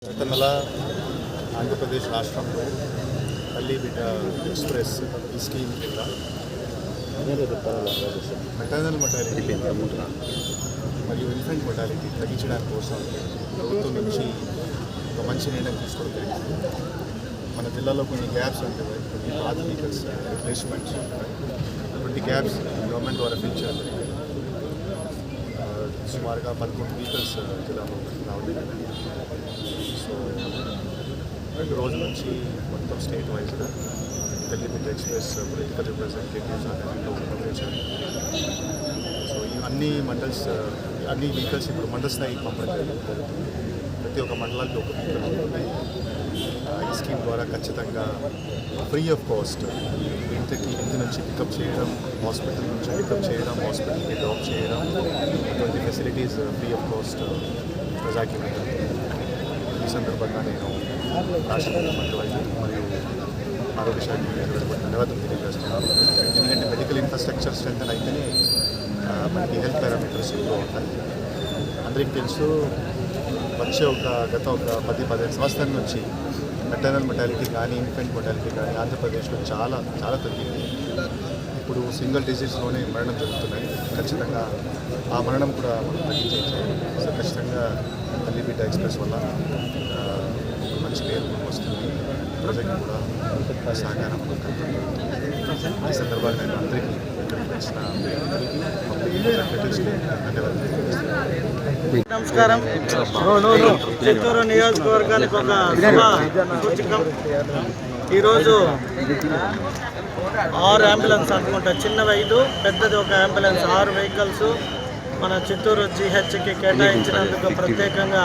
గత నెల ఆంధ్రప్రదేశ్ రాష్ట్రంలో తల్లి బిడ్డ ఎక్స్ప్రెస్ ఈ స్కీమ్ కింద మెటర్నల్ మొటాలిటీ మరియు ఇన్ఫెంట్ మొటాలిటీ తగ్గించడానికి కోసం ప్రభుత్వం నుంచి ఒక మంచి నిర్ణయం తీసుకోవడం జరిగింది. మన జిల్లాలో కొన్ని గ్యాప్స్ ఉంటాయి, కొన్ని పాత వెహికల్స్ రిప్లేస్మెంట్స్ ఉంటాయి. అటువంటి గ్యాప్స్ గవర్నమెంట్ ద్వారా ఫిల్ చేయడం జరిగింది. సుమారుగా 11 వెహికల్స్ జిల్లాలో రావడం జరిగింది. సో 2 రోజుల నుంచి మొత్తం స్టేట్ వైజ్గా తల్లి బిడ్డ ఎక్స్ప్రెస్ పొలిటికల్ రిప్రజెంటేటివ్స్ అనేది ఉపయోగించారు. సో ఈ అన్ని మండల్స్ అన్ని వెహికల్స్ ఇప్పుడు మండల స్థాయికి పంపడం జరుగుతుంది. ప్రతి ఒక్క మండలానికి ఒక వెహికల్ ఉంటుంది. ఈ స్కీమ్ ద్వారా ఖచ్చితంగా ఫ్రీ ఆఫ్ కాస్ట్ ఇంటి నుంచి పికప్ చేయడం, హాస్పిటల్ నుంచి పికప్ చేయడం, హాస్పిటల్కి డ్రాప్ చేయడం, అటువంటి ఫెసిలిటీస్ ఫ్రీ ఆఫ్ కాస్ట్ ప్రజాకి ఉంటుంది. ఈ సందర్భంగా నేను రాష్ట్ర ముఖ్యమంత్రి మరియు ఆరోగ్య శాఖ ధన్యవాదాలు తెలియజేస్తున్నాను. ఎందుకంటే మెడికల్ ఇన్ఫ్రాస్ట్రక్చర్ స్ట్రెంగ్ అయితేనే మనకి హెల్త్ పారామీటర్స్ ఇంప్రూవ్ అవుతాయి. అందరికీ తెలుసు, వచ్చే గత 10-15 సంవత్సరాల నుంచి మెటర్నల్ మొటాలిటీ కానీ ఇన్ఫెంట్ మొటాలిటీ కానీ ఆంధ్రప్రదేశ్లో చాలా చాలా తగ్గింది. ఇప్పుడు సింగిల్ డిజిట్స్లోనే మరణం జరుగుతున్నాయి. ఖచ్చితంగా ఆ మరణం కూడా మనం తగ్గించేయాలి. సో ఖచ్చితంగా తల్లి బిడ్డ ఎక్స్ప్రెస్ వల్ల మంచి పేరు వస్తుంది. ప్రజలకు కూడా సహకారం ఈ సందర్భంగా నేను అందరికీ ఇక్కడికి వచ్చిన అందరికీ ధన్యవాదాలు తెలియజేస్తున్నాను. నమస్కారం. చిత్తూరు నియోజకవర్గానికి ఒక సూచకం. ఈరోజు 6 అంబులెన్స్ అనుకుంటా, చిన్నవి 5, పెద్దది ఒక అంబులెన్స్, 6 వెహికల్స్ మన చిత్తూరు GHకి కేటాయించినందుకు ప్రత్యేకంగా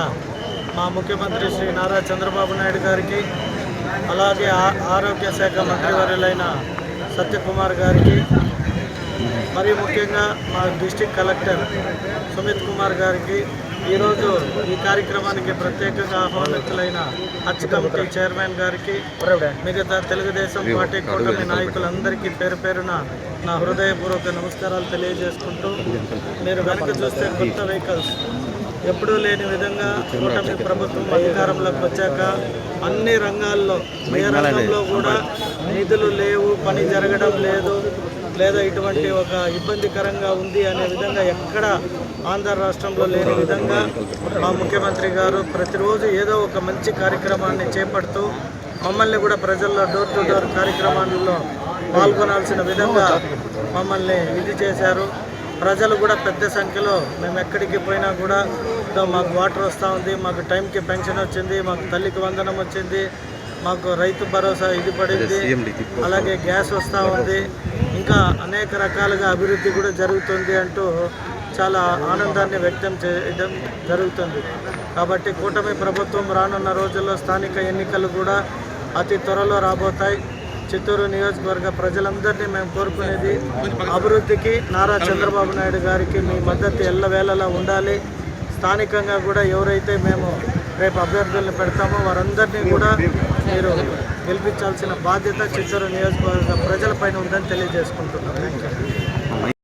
మా ముఖ్యమంత్రి శ్రీ నారా చంద్రబాబు నాయుడు గారికి, అలాగే ఆరోగ్య శాఖ మంత్రివర్యులైన సత్యకుమార్ గారికి, మరి ముఖ్యంగా మా డిస్ట్రిక్ట్ కలెక్టర్ సుమిత్ కుమార్ గారికి, ఈరోజు ఈ కార్యక్రమానికి ప్రత్యేకంగా ఆహ్వానితులైన హజ్ కమిటీ చైర్మన్ గారికి, మిగతా తెలుగుదేశం పార్టీ కూటమి నాయకులందరికీ పేరు పేరున నా హృదయపూర్వక నమస్కారాలు తెలియజేసుకుంటూ, మీరు వెనక చూస్తే కొత్త వెహికల్స్ ఎప్పుడూ లేని విధంగా కూటమి ప్రభుత్వం అధికారంలోకి వచ్చాక అన్ని రంగాల్లో, ఏ రంగంలో కూడా నిధులు లేవు, పని జరగడం లేదు, లేదా ఇటువంటి ఒక ఇబ్బందికరంగా ఉంది అనే విధంగా ఎక్కడ ఆంధ్ర రాష్ట్రంలో లేని విధంగా మా ముఖ్యమంత్రి గారు ప్రతిరోజు ఏదో ఒక మంచి కార్యక్రమాన్ని చేపడుతూ మమ్మల్ని కూడా ప్రజల్లో డోర్ టు డోర్ కార్యక్రమాల్లో పాల్గొనాల్సిన విధంగా మమ్మల్ని ఇది చేశారు. ప్రజలు కూడా పెద్ద సంఖ్యలో మేము ఎక్కడికి పోయినా కూడా మాకు వాటర్ వస్తూ ఉంది, మాకు టైంకి పెన్షన్ వచ్చింది, మాకు తల్లికి వందనం వచ్చింది, మాకు రైతు భరోసా ఇది పడింది, అలాగే గ్యాస్ వస్తూ ఉంది, ఇంకా అనేక రకాలుగా అభివృద్ధి కూడా జరుగుతుంది అంటూ చాలా ఆనందాన్ని వ్యక్తం చేయడం జరుగుతుంది. కాబట్టి కూటమి ప్రభుత్వం రానున్న రోజుల్లో స్థానిక ఎన్నికలు కూడా అతి త్వరలో రాబోతాయి. చిత్తూరు నియోజకవర్గ ప్రజలందరినీ మేము కోరుకునేది, అభివృద్ధికి నారా చంద్రబాబు నాయుడు గారికి మీ మద్దతు ఎల్లవేళలా ఉండాలి. స్థానికంగా కూడా ఎవరైతే మేము రేపు అభ్యర్థులను పెడతామో వారందరినీ కూడా మీరు గెలిపించాల్సిన బాధ్యత చిత్తూరు నియోజకవర్గ ప్రజలపైన ఉందని తెలియజేసుకుంటున్నాం. Thank you.